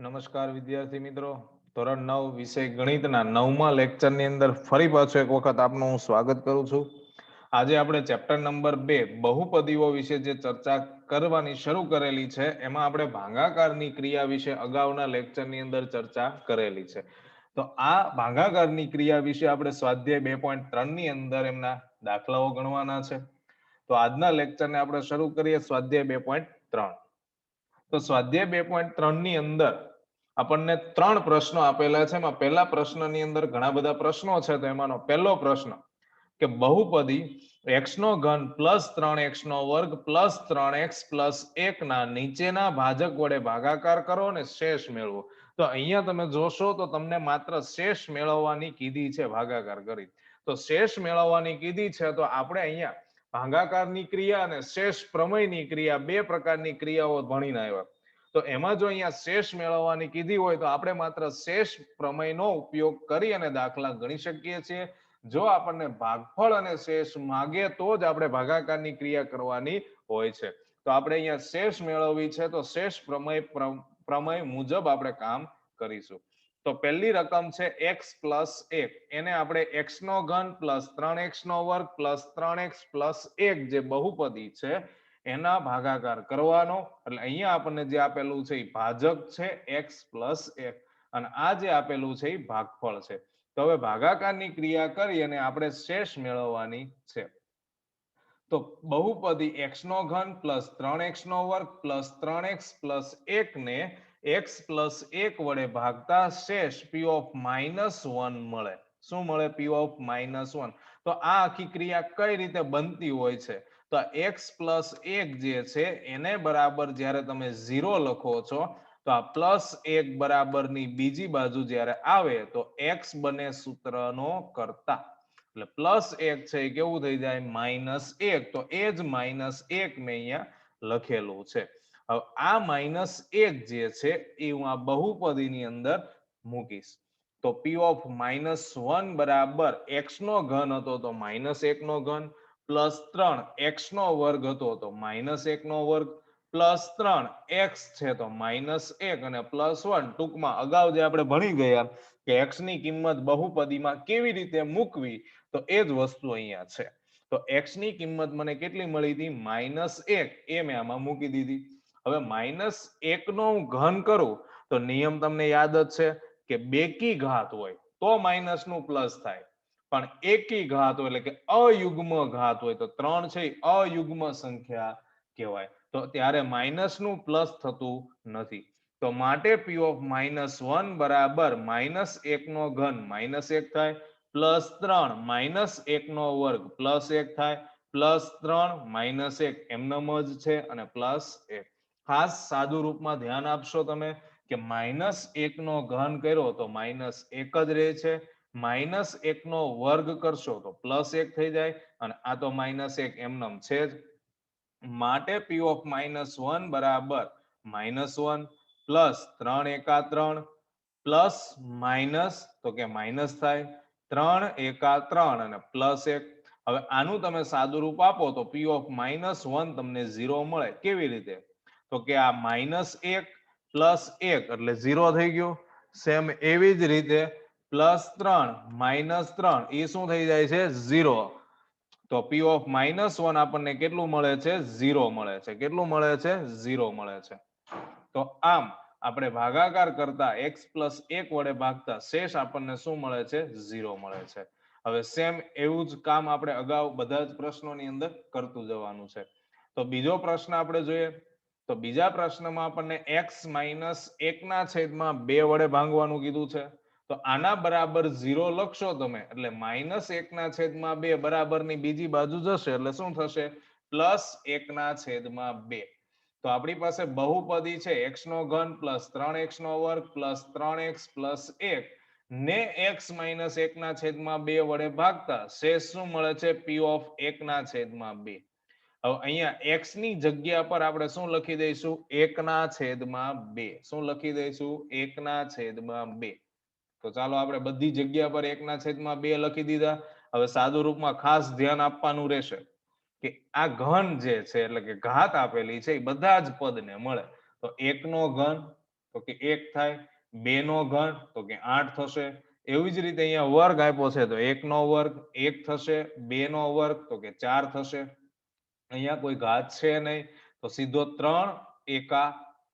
નમસ્કાર વિદ્યાર્થી મિત્રો, ધોરણ 9 વિષય ગણિતના 9મા લેક્ચરની અંદર ફરી પાછું એક વખત આપનું હું સ્વાગત કરું છું. આજે આપણે ચેપ્ટર નંબર 2 બહુપદીઓ વિશે જે ચર્ચા કરવાની શરૂ કરેલી છે એમાં આપણે ભાગાકારની ક્રિયા વિશે અગાઉના લેક્ચરની અંદર ચર્ચા કરેલી છે. તો આ ભાગાકારની ક્રિયા વિશે આપણે સ્વાધ્યાય 2.3 ની અંદર એમના દાખલાઓ ગણવાના છે. તો આજના લેક્ચરને આપણે શરૂ કરીએ સ્વાધ્યાય 2.3. તો સ્વાધ્યાય 2.3 ની અંદર આપણને 3 પ્રશ્નો આપેલા છે. એમાં પહેલા પ્રશ્નની અંદર ઘણા બધા પ્રશ્નો છે. તો એમાંનો પહેલો પ્રશ્ન કે બહુપદી x નો ઘન પ્લસ 3x નો વર્ગ પ્લસ 3x પ્લસ 1 ના નીચેના ભાજક વડે ભાગાકાર કરો અને શેષ મેળવો. તો અહીંયા તમે જોશો તો તમને માત્ર શેષ મેળવવાની કીધી છે ભાગાકાર કરી. તો શેષ મેળવવાની કીધી છે તો આપણે અહીંયા ભાગાકારની ક્રિયા અને શેષ પ્રમેયની ક્રિયા બે પ્રકારની ક્રિયાઓ ભણીને આવ્યા. તો એમાં જો અહીંયા શેષ મેળવવાની કીધી હોય તો આપણે માત્ર શેષ પ્રમેયનો ઉપયોગ કરી અને દાખલા ગણી શકીએ છીએ. જો આપણને ભાગફળ અને શેષ માગે તો જ આપણે ભાગાકારની ક્રિયા કરવાની હોય છે. તો આપણે અહીંયા શેષ મેળવવી છે તો શેષ પ્રમેય મુજબ આપણે કામ કરીશું. તો પહેલી રકમ છે x પ્લસ 1, એને આપણે x નો ઘન પ્લસ 3x નો વર્ગ પ્લસ 3x પ્લસ 1 જે બહુપદી છે એના ભાગાકાર કરવાનો. એટલે અહીંયા આપણને જે આપેલું છે એ ભાજક છે x પ્લસ 1 અને આ જે આપેલું છે એ ભાગફળ છે. તો હવે ભાગાકારની ક્રિયા કરી અને આપણે શેષ મેળવવાની છે. તો બહુપદી x નો ઘન પ્લસ 3x નો વર્ગ પ્લસ 3x પ્લસ 1 ને x પ્લસ 1 વડે ભાગતા શેષ p ઓફ -1 મળે. શું મળે? p of -1. તો આ આખી ક્રિયા કઈ રીતે બનતી હોય છે? તો x પ્લસ 1 જે છે એને બરાબર જ્યારે તમે 0 લખો છો તો આ પ્લસ 1 બરાબરની બીજી બાજુ જ્યારે આવે તો x બને સૂત્રનો કર્તા. એટલે પ્લસ 1 છે એ કેવું થઈ જાય? -1. તો એ જ -1 મેં અહીંયા લખેલું છે. હવે આ -1 જે છે એ હું આ બહુપદીની અંદર મૂકીશ. તો p ઓફ -1 બરાબર x નો ઘન હતો તો -1 નો ઘન પ્લસ 3 x નો વર્ગ હતો તો -1 નો વર્ગ પ્લસ 3 x છે તો -1 અને પ્લસ 1. ટૂંકમાં અગાઉ જે આપણે ભણી ગયા કે x ની કિંમત બહુપદીમાં કેવી રીતે મૂકવી તો એ જ વસ્તુ અહીંયા છે. તો x ની કિંમત મને કેટલી મળી હતી? -1. એ મેં આમાં મૂકી દીધી. હવે -1 નો હું ઘન કરું તો નિયમ તમને યાદ જ છે કે બેકી ઘાત હોય તો માઇનસ નું પ્લસ થાય, પણ એકી ઘાત હોય એટલે કે અયુગ્મ ઘાત હોય તો 3 છે અયુગ્મ સંખ્યા કહેવાય. તો ત્યારે માઇનસ નું પ્લસ થતું નથી. તો માટે p ઓફ -1 બરાબર -1 નો ઘન -1 થાય પ્લસ 3 -1 નો વર્ગ પ્લસ 1 થાય પ્લસ 3 -1 એમનેમ જ છે અને પ્લસ 1. ખાસ સાદું રૂપમાં ધ્યાન આપશો તમે કે -1 નો ઘન કર્યો તો -1 જ રહે છે. -1 નો વર્ગ કરશો તો પ્લસ 1 થઈ જાય અને આ તો -1 એમનેમ છે જ. માટે p ઓફ -1 બરાબર -1 પ્લસ 3 એકા 3 પ્લસ માઇનસ તો કે માઇનસ થાય 3 એકા 3 અને પ્લસ 1. હવે આનું તમે સાદું રૂપ આપો તો p ઓફ -1 તમને 0 મળે. કેવી રીતે? તો કે આ -1 પ્લસ 1 એટલે 0 થઈ ગયું. સેમ એવી જ રીતે પ્લસ 3 -3 એ શું થઈ જાય છે? 0. તો p ઓફ -1 આપણને કેટલું મળે છે? 0 મળે છે. કેટલું મળે છે? 0 મળે છે. તો આમ આપણે ભાગાકાર કરતા x પ્લસ 1 વડે ભાગતા શેષ આપણને શું મળે છે? 0 મળે છે. હવે સેમ એવું જ કામ આપણે અગાઉ બધા જ પ્રશ્નોની અંદર કરતું જવાનું છે. તો બીજો પ્રશ્ન આપણે જોઈએ. તો બીજા પ્રશ્નમાં આપણને x -1 ના છેદમાં 2 વડે ભાંગવાનું કીધું છે. તો આના બરાબર 0 લખશો તમે એટલે -1 ના છેદમાં 2 બરાબરની બીજી બાજુ જશે એટલે શું થશે? +1 ના છેદમાં 2. તો આપણી પાસે બહુપદી છે x નો ઘન પ્લસ 3x નો વર્ગ પ્લસ 3x પ્લસ 1 ને x -1 ના છેદમાં 2 વડે ભાગતા શેષ શું મળે છે? p ઓફ 1 ના છેદમાં 2. હવે અહીંયા x ની જગ્યા પર આપણે શું લખી દઈશું? 1 ના છેદમાં 2. શું લખી દઈશું? 1 ના છેદમાં 2. તો ચાલો આપણે બધી જગ્યા પર 1 ના છેદમાં 2 લખી દીધા. હવે સાદું રૂપમાં ખાસ ધ્યાન આપવાનું રહેશે કે આ ઘન જે છે એટલે કે ઘાત આપેલી છે એ બધા જ પદને મળે. તો 1 નો ઘન તો તો કે 1 થાય, 2 નો ઘન તો કે 8 થશે. એવી જ રીતે અહીંયા વર્ગ આપ્યો છે તો 1 નો વર્ગ 1 થશે, 2 નો વર્ગ તો કે 4 થશે. અહીંયા કોઈ ઘાત છે નહીં તો સીધો 3 એકા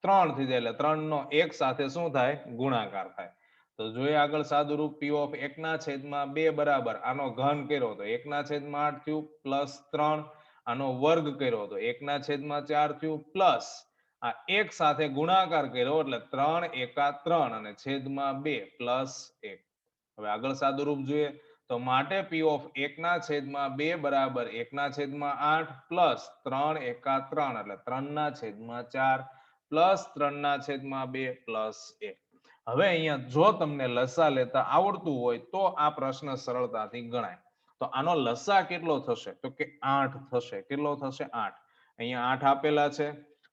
3 થઈ જાય એટલે 3 નો 1 સાથે શું થાય ગુણાકાર થાય. તો જોઈએ આગળ સાદું રૂપ p ઓફ 1 ના છેદમાં 2 બરાબર આનો ઘન કર્યો તો 1 ના છેદમાં 8 થયું પ્લસ 3, આનો વર્ગ કર્યો તો 1 ના છેદમાં 4 થયું પ્લસ આ 1 સાથે ગુણાકાર કર્યો એટલે 3 એકા 3 અને છેદમાં 2 પ્લસ 1. હવે આગળ સાદું રૂપ જોઈએ તો માટે p ઓફ 1 ના છેદમાં 2 બરાબર 1 ના છેદમાં 8 પ્લસ 3 એકા 3 એટલે 3 ના છેદમાં 4 પ્લસ 3 ના છેદમાં 2 પ્લસ 1. હવે અહીંયા જો તમને લસા લેતા આવડતું હોય તો આ પ્રશ્ન સરળતાથી ગણાય. તો આનો લસા કેટલો થશે તો કે 8 થશે. કેટલો થશે 8. અહીંયા 8 આપેલા છે.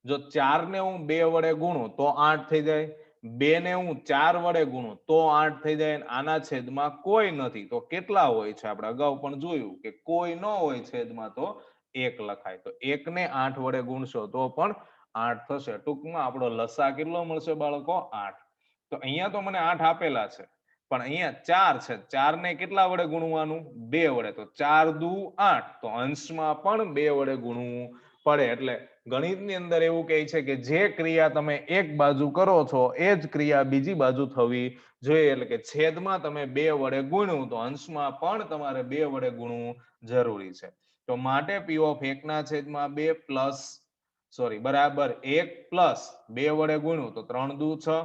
જો 4 ને હું 2 વડે ગુણું તો 8 થઈ જાય, 2 ને હું 4 વડે ગુણું તો 8 થઈ જાય. આના છેદમાં કોઈ નથી તો કેટલા હોય છે આપણે અગાઉ પણ જોયું કે કોઈ ન હોય છેદમાં તો 1 લખાય. તો 1 ને 8 વડે ગુણશો તો પણ 8 થશે. ટૂંકમાં આપણો લસા કેટલો મળશે બાળકો 8. તો અહીંયા તો મને 8 આપેલા છે પણ અહીંયા 4 છે. 4 ને કેટલા વડે ગુણવાનું 2 વડે તો 4 દુ 8 તો અંશમાં પણ 2 વડે ગુણવું પડે. એટલે ગણિતની અંદર એવું કહે છે કે જે ક્રિયા તમે એક બાજુ કરો છો એ જ ક્રિયા બીજી બાજુ થવી જોઈએ. એટલે કે છેદમાં તમે 2 વડે ગુણ્યું તો અંશમાં પણ તમારે 2 વડે ગુણવું જરૂરી છે. તો માટે p ઓફ 1 ના છેદમાં 2 પ્લસ બરાબર 1 પ્લસ 2 વડે ગુણ્યું તો 3 દુ 6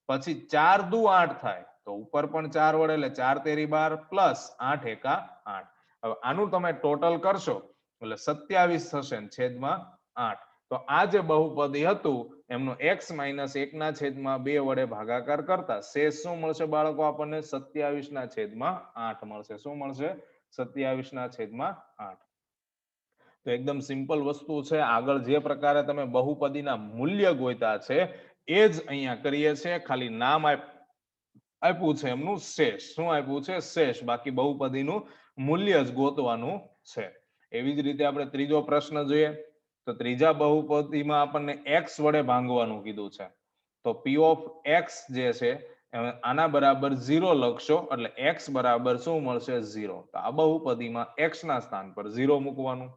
પછી 4 દુ 8 થાય તો ઉપર પણ 4 વડે એટલે 4 તેરી 12 પ્લસ 8 એકા 8. હવે આનું તમે ટોટલ કરશો એટલે 27 થશે છેદમાં 8. તો આ જે બહુપદી હતું એમનો x માઇનસ 1 ના છેદમાં 2 વડે ભાગાકાર કરતા શેષ શું મળશે બાળકો આપણને 27 ના છેદમાં 8 મળશે. શું મળશે 27 ના છેદમાં 8. તો એકદમ સિમ્પલ વસ્તુ છે. આગળ જે પ્રકારે તમે બહુપદીના મૂલ્ય ગોત્યા છે એ જ અહીંયા કરીએ છીએ. ખાલી નામ આપ્યું છે એમનું શેષ. શું આપ્યું છે શેષ. બાકી બહુપદીનું મૂલ્ય જ ગોતવાનું છે. એવી જ રીતે આપણે ત્રીજો પ્રશ્ન જોઈએ તો ત્રીજા બહુપદીમાં આપણને x વડે ભાંગવાનું કીધું છે. તો p ઓફ x જે છે આના બરાબર 0 લખશો એટલે x બરાબર શું મળશે 0. તો આ બહુપદીમાં x ના સ્થાન પર 0 મૂકવાનું.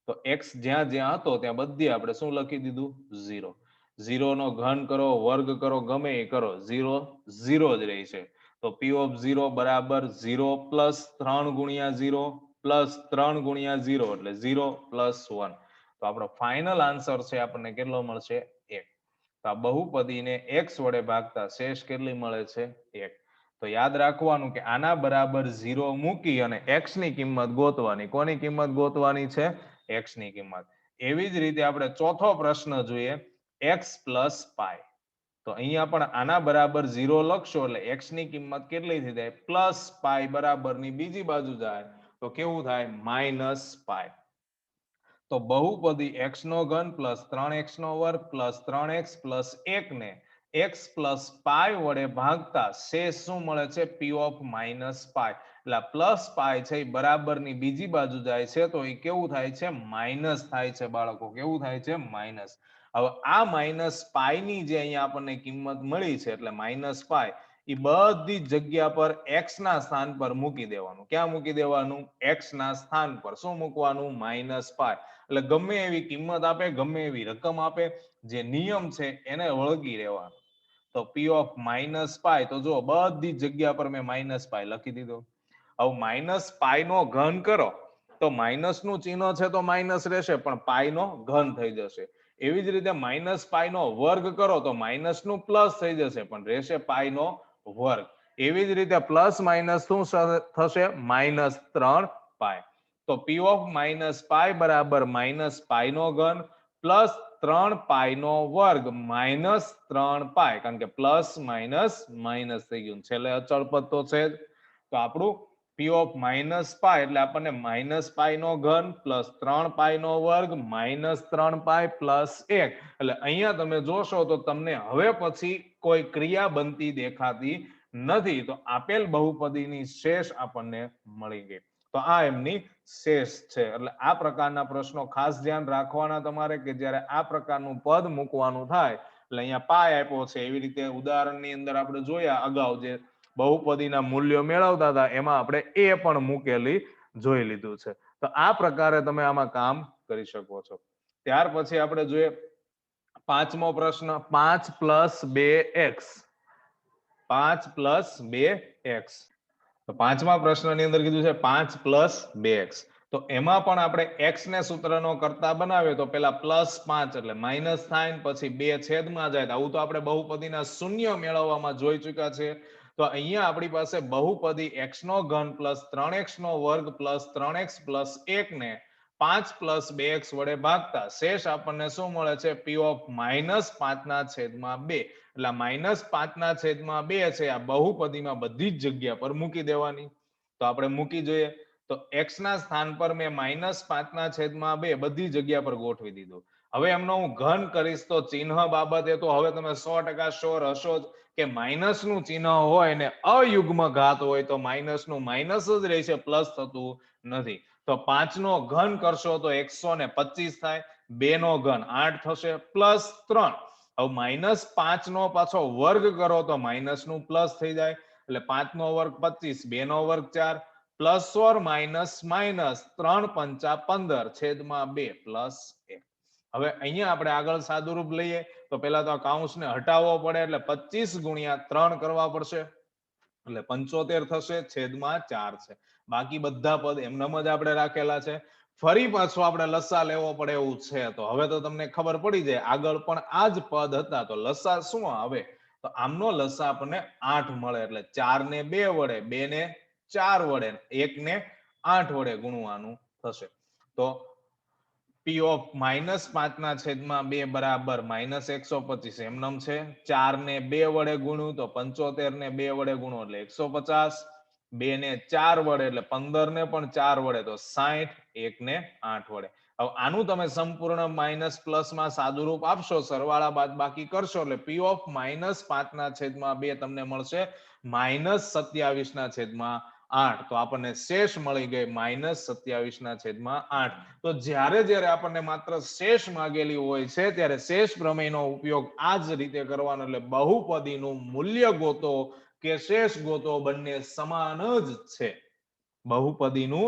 તો x જ્યાં જ્યાં હતો ત્યાં બધી આપણે શું લખી દીધું 0. 0 નો ઘન કરો વર્ગ કરો ગમે એ કરો 0 0 જ રહે છે. તો p ઓફ 0 બરાબર 0 પ્લસ 3 ગુણ્યા 0 પ્લસ 3 ગુણ્યા 0 એટલે 0 પ્લસ 1. તો આપણો ફાઇનલ આન્સર છે આપણને કેટલો મળશે 1. તો આ બહુપદીને x વડે ભાગતા શેષ કેટલી મળે છે 1. તો યાદ રાખવાનું કે આના બરાબર 0 મૂકી અને x ની કિંમત ગોતવાની. કોની કિંમત ગોતવાની છે x ની કિંમત. એવી જ રીતે આપણે ચોથો પ્રશ્ન જોઈએ x પ્લસ પાય. તો અહીંયા પણ આના બરાબર 0 લખશો એટલે x ની કિંમત કેટલી થઈ જાય પ્લસ પાય બરાબરની બીજી બાજુ જાય તો કેવું થાય માઇનસ પાય. તો બહુપદી x નો ઘન પ્લસ 3x નો વર્ગ પ્લસ 3x પ્લસ 1 ને x પ્લસ પાય વડે ભાગતા શેષ શું મળે છે p ઓફ માઇનસ પાય. એટલે પ્લસ પાય છે એ બરાબરની બીજી બાજુ જાય છે તો એ કેવું થાય છે માઇનસ થાય છે બાળકો. કેવું થાય છે માઇનસ. હવે આ માઇનસ પાય ની જે અહીંયા આપણને કિંમત મળી છે એટલે માઇનસ પાય એ બધી જગ્યા પર x ના સ્થાન પર મૂકી દેવાનું. ક્યાં મૂકી દેવાનું x ના સ્થાન પર. શું મૂકવાનું માઇનસ પાય. એટલે ગમે એવી કિંમત આપે ગમે એવી રકમ આપે જે નિયમ છે એને વળગી રહેવાનું. તો p ઓફ માઇનસ પાય તો જો બધી જગ્યા પર મેં માઇનસ પાય લખી દીધો. હવે માઇનસ પાય નો ઘન કરો તો માઇનસ નું ચિહ્ન છે તો માઇનસ રહેશે પણ પાય નો ઘન થઈ જશે. એવી જ રીતે માઇનસ પાય નો વર્ગ કરો તો માઇનસ નું પ્લસ થઈ જશે પણ રહેશે પાય નો વર્ગ. એવી જ રીતે પ્લસ માઇનસ શું થશે માઇનસ 3 પાય. તો p ઓફ માઇનસ પાય બરાબર માઇનસ પાય નો ઘન પ્લસ 3 પાય નો વર્ગ માઇનસ 3 પાય. કારણ કે પ્લસ માઇનસ માઇનસ થઈ ગયું. છેલ્લે અચળ પદ તો છે જ. તો આપણું p ઓફ માઇનસ પાય એટલે આપણને માઇનસ પાય નો ઘન પ્લસ 3 પાય નો વર્ગ માઇનસ 3 પાય પ્લસ 1. એટલે અહીંયા તમે જોશો તો તમને હવે પછી કોઈ ક્રિયા બનતી દેખાતી નથી. તો આપેલ બહુપદીની શેષ આપણને મળી ગઈ. તો આ એમની શેષ છે. એટલે આ પ્રકારના પ્રશ્નો ખાસ ધ્યાન રાખવાના તમારે કે જ્યારે આ પ્રકારનું પદ મૂકવાનું થાય એટલે અહીંયા પાય આપ્યો છે. એવી રીતે ઉદાહરણની અંદર આપણે જોયા અગાઉ જે બહુપદીના મૂલ્યો મેળવતા હતા એમાં આપણે એ પણ મૂકેલી જોઈ લીધું છે. તો આ પ્રકારે તમે આમાં કામ કરી શકો છો. ત્યાર પછી આપણે જોઈએ પાંચમો પ્રશ્ન 5 + 2x 5 + 2x. તો પાંચમા પ્રશ્નની અંદર કીધું છે 5 + 2x. તો એમાં પણ આપણે x ને સૂત્રનો કરતા બનાવીએ તો પેલા +5 એટલે માઇનસ થાય પછી 2 છેદમાં જાય. આવું તો આપણે બહુપદીના શૂન્ય મેળવવામાં જોઈ ચૂક્યા છે. તો અહીંયા આપણી પાસે બહુપદી x3 + 3x² + 3x + 1 ને 5 + 2x વડે ભાગતા શેષ આપણને શું મળે છે? p of -5/2. એટલે -5/2 છે આ બહુપદીમાં બધી જ જગ્યા પર મૂકી દેવાની. તો આપણે મૂકી જોઈએ. તો x ના સ્થાન પર મેં -5/2 બધી જગ્યા પર ગોઠવી દીધું. હવે એમનો હું ઘન કરીશ તો ચિહ્ન બાબતે તો હવે તમે 100% શ્યોર હશો જ કે માઇનસ નું ચિહ્ન હોય ને અયુગ્મ ઘાત હોય તો માઇનસ નું માઇનસ જ રહેશે, પ્લસ થતું નથી. તો 5 નો ઘન કરશો તો 125 થાય, 2 નો ઘન 8 થશે, +3. હવે -5 નો પાછો વર્ગ કરો તો માઇનસ નું પ્લસ થઈ જાય. એટલે 5 નો વર્ગ 25, 2 નો વર્ગ 4, પ્લસ ઓર માઇનસ માઇનસ 3 × 5 = 15 છેદમાં 2 +1. હવે અહીંયા આપણે આગળ સાદુરૂપ લઈએ તો પેલા તો આ કૌંસને હટાવવો પડે એટલે 25 × 3 કરવા પડશે એટલે 75 થશે છેદમાં 4 છે. બાકી બધા પદ એમનેમ જ આપણે રાખેલા છે. ફરી પાછો આપણે લસા લેવો પડે એવું છે. તો હવે તો તમને ખબર પડી જાય આગળ પણ આ જ પદ હતા તો લસા શું આવે? તો આમનો લસા આપણને 8 મળે એટલે 4 ને 2 વડે, 2 ને 4 વડે, 1 ને 8 વડે ગુણવાનું થશે. તો p of -5/2 બરાબર -125 એમનેમ છે. 4 ને 2 વડે ગુણ્યું તો 75 ને 2 વડે ગુણો એટલે 150, 2 ને 4 વડે એટલે 15 ને પણ 4 વડે તો 60, 1 ને 8 વડે. હવે આનું તમે સંપૂર્ણ માઇનસ પ્લસમાં સાદુરૂપ આપશો, સરવાળા બાદબાકી કરશો એટલે p of -5/2 તમને મળશે -27/8. તો આપણને શેષ મળી ગઈ -27/8. તો જ્યારે જ્યારે આપણને માત્ર શેષ માંગેલી હોય છે ત્યારે શેષ પ્રમેયનો ઉપયોગ આ જ રીતે કરવાનો. એટલે બહુપદીનું મૂલ્ય ગોતો કે શેષ ગોતો બંને સમાન જ છે. બહુપદીનું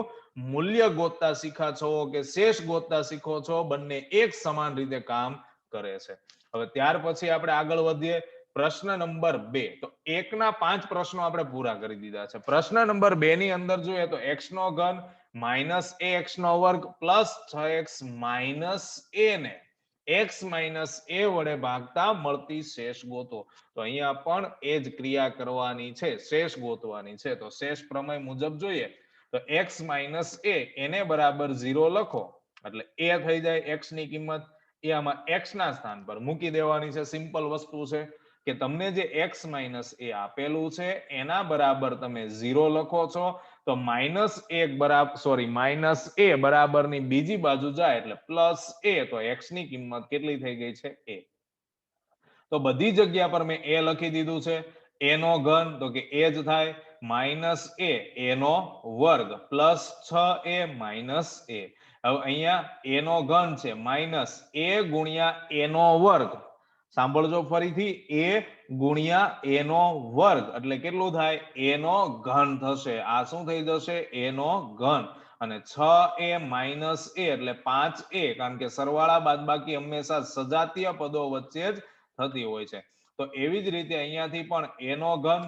મૂલ્ય ગોતતા શીખા છો કે શેષ ગોતતા શીખો છો, બંને એક સમાન રીતે કામ કરે છે. હવે ત્યાર પછી આપણે આગળ વધીએ. પ્રશ્ન નંબર 2. તો 1 ના 5 પ્રશ્નો આપણે પૂરા કરી દીધા છે. પ્રશ્ન નંબર 2 ની અંદર જોઈએ તો x નો ઘન -ax² + 6x - a ને x - a વડે ભાગતા મળતી શેષ ગોતો. તો અહીંયા પણ એ જ ક્રિયા કરવાની છે, શેષ ગોતવાની છે. તો શેષ પ્રમેય મુજબ જોઈએ તો x - a એને બરાબર 0 લખો એટલે a થઈ જાય x ની કિંમત. એ આમાં x ના સ્થાન પર મૂકી દેવાની છે. સિમ્પલ વસ્તુ છે કે તમને જે x - a આપેલું છે એના બરાબર તમે 0 લખો છો તો -a બરાબરની બીજી બાજુ જાય એટલે +a. તો x ની કિંમત કેટલી થઈ ગઈ છે? a. તો બધી જગ્યા પર મેં a લખી દીધું છે. a નો ઘન તો કે a જ થાય, -a a નો વર્ગ +6a - a. હવે અહીંયા a નો ઘન છે -a × a નો વર્ગ. સાંભળજો ફરીથી, a × a નો વર્ગ એટલે કેટલું થાય? a નો ઘન થશે. આ શું થઈ જશે? a નો ઘન. અને 6a - a એટલે 5a, કારણ કે સરવાળા બાદબાકી હંમેશા સજાતીય પદો વચ્ચે જ થતી હોય છે. તો એવી જ રીતે અહીંયાથી પણ a નો ઘન -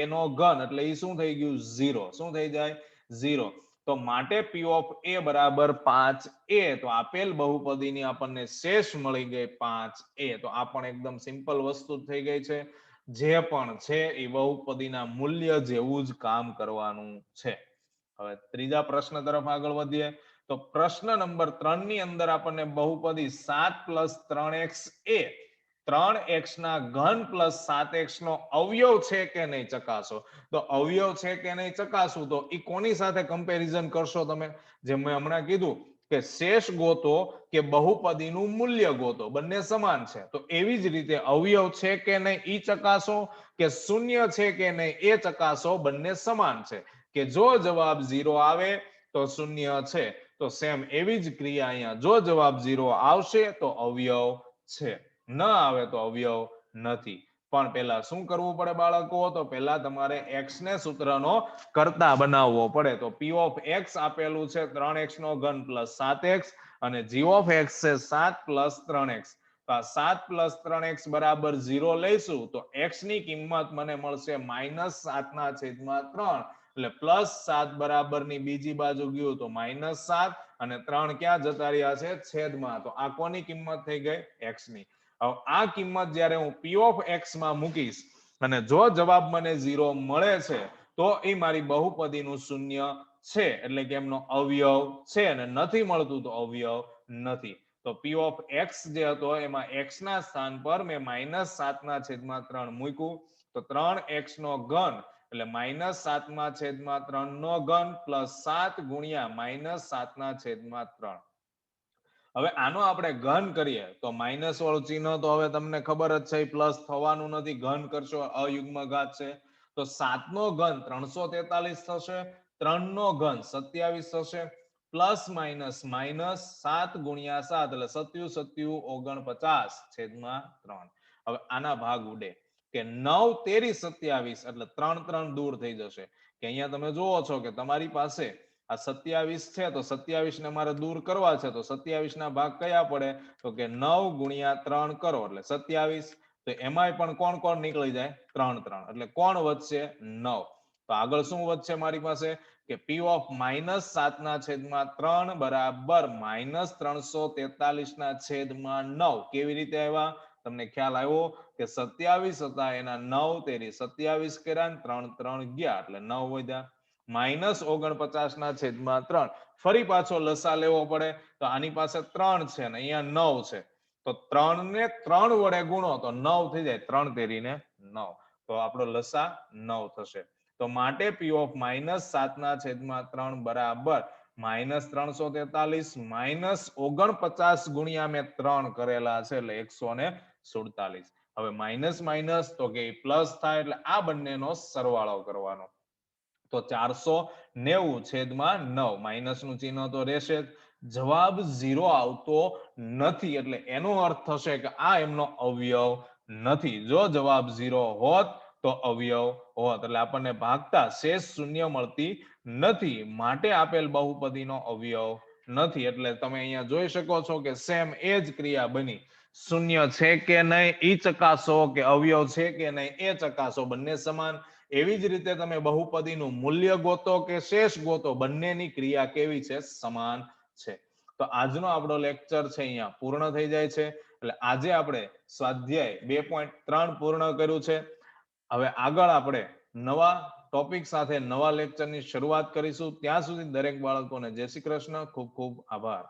a નો ઘન એટલે એ શું થઈ ગયું? 0. શું થઈ જાય? 0. તો માટે p of a બરાબર 5a. તો આપેલ બહુપદીની આપણને શેષ મળી ગઈ 5a. તો આ પણ એકદમ સિમ્પલ વસ્તુ થઈ ગઈ છે. જે પણ છે એ બહુપદીના મૂલ્ય જેવું જ કામ કરવાનું છે. હવે ત્રીજા પ્રશ્ન તરફ આગળ વધીએ. તો પ્રશ્ન નંબર 3 ની અંદર આપણને બહુપદી 7 + 3x a 3x ના ઘન + 7x નો અવયવ છે કે નહીં ચકાસો. તો અવયવ છે કે નહીં ચકાસવું તો એ કોની સાથે કમ્પેરિઝન કરશો તમે? જેમ મેં હમણાં કીધું કે શેષ ગોતો કે બહુપદીનું મૂલ્ય ગોતો, બંને સમાન છે. તો એવી જ રીતે અવયવ છે કે નહીં એ ચકાસો કે શૂન્ય છે કે નહીં એ ચકાસો, બંને સમાન છે. કે જો જવાબ 0 આવે તો શૂન્ય છે. તો સેમ એવી જ ક્રિયા અહીંયા જો જવાબ 0 આવશે તો અવયવ છે. ન આવે તો અવયવ નથી. પણ પેલા શું કરવું પડે બાળકો? તો પેલા તમારે x ને સૂત્રનો કરતા બનાવવો પડે. તો p of x આપેલું છે 3x નો ઘન પ્લસ 7x અને g of x છે 7 પ્લસ 3x. તો આ 7 પ્લસ 3x બરાબર 0 લઈશું તો x ની કિંમત મને મળશે -7/3 એટલે +7 બરાબર ની બીજી બાજુ ગયું તો -7 અને 3 ક્યાં જતા રહ્યા છે? છેદમાં. તો આ કોની કિંમત થઈ ગઈ? x ની. હવે આ કિંમત જ્યારે હું p of x માં મૂકીશ અને જો જવાબ મને 0 મળે છે તો એ મારી બહુપદીનું શૂન્ય છે, એટલે કે એમનો અવયવ છે, અને નથી મળતું તો અવયવ નથી. તો p of x જે હતો એમાં x ના સ્થાન પર મેં -7/3 મૂક્યું તો 3x નો ઘન એટલે -7/3 નો ઘન પ્લસ 7 ગુણ્યા -7/3. હવે આનો આપણે ઘન કરીએ તો માઇનસ વાળું ચિહ્ન તો હવે તમને ખબર જ છે પ્લસ થવાનું નથી. ઘન કરશો અયુગ્મ ઘાત છે. તો 7 નો ઘન 343 થશે, 3 નો ઘન 27 થશે, પ્લસ માઇનસ માઇનસ 7 ગુણ્યા 7 એટલે 7 49 છેદમાં 3. હવે આના ભાગ ઉડે કે 9 તેરી 27 એટલે 3 3 દૂર થઈ જશે. કે અહીંયા તમે જોવો છો કે તમારી પાસે આ 27 છે તો 27 ને મારે દૂર કરવા છે તો 27 ના ભાગ કયા પડે? તો કે 9 ગુણ્યા 3 કરો એટલે 27. તો એમાંય પણ કોણ કોણ નીકળી જાય? 3 3. એટલે કોણ વધશે? 9. તો આગળ શું વધશે મારી પાસે? કે p of -7/3 બરાબર -343/9. કેવી રીતે આવ્યા? તમને ખ્યાલ આવ્યો કે 27 હતા એના 9 તેરી 27 કર્યા, 3 3 ગયા એટલે 9 વધ્યા. -49/3. ફરી પાછો લસા લેવો પડે તો આની પાસે 3 છે ને અહીંયા 9 છે. તો 3 ને 3 વડે ગુણો તો 9 થઈ જાય. 3 તેરીને 9. તો આપણો લસા 9 થશે. તો માટે p of -7/3 બરાબર -343 -49 ગુણ્યા મેં 3 કરેલા છે એટલે 147. હવે માઇનસ માઇનસ તો કે પ્લસ થાય એટલે આ બંનેનો સરવાળો કરવાનો. તો 490/9. માઇનસ નું ચિહ્ન તો રહેશે જ. જવાબ 0 આવતો નથી એટલે એનો અર્થ થશે કે આ એમનો અવયવ નથી. જો જવાબ 0 હોત તો અવયવ હોત. એટલે આપણને ભાગતા શેષ શૂન્ય મળતી નથી. માટે આપેલ બહુપદીનો અવયવ નથી. એટલે તમે અહીંયા જોઈ શકો છો કે સેમ એ જ ક્રિયા બની. શૂન્ય છે કે નહીં એ ચકાસો કે અવયવ છે કે નહીં એ ચકાસો, બંને સમાન. એવી જ રીતે તમે બહુપદીનું મૂલ્ય ગોતો કે શેષ ગોતો, બંનેની ક્રિયા કેવી છે? સમાન છે. તો આજનો આપણો લેક્ચર છે અહીંયા પૂર્ણ થઈ જાય છે. એટલે આજે આપણે સ્વાધ્યાય 2.3 પૂર્ણ કર્યું છે. હવે આગળ આપણે નવા ટોપિક સાથે નવા લેક્ચરની શરૂઆત કરીશું. ત્યાં સુધી દરેક બાળકોને જય શ્રી કૃષ્ણ. ખૂબ ખૂબ આભાર.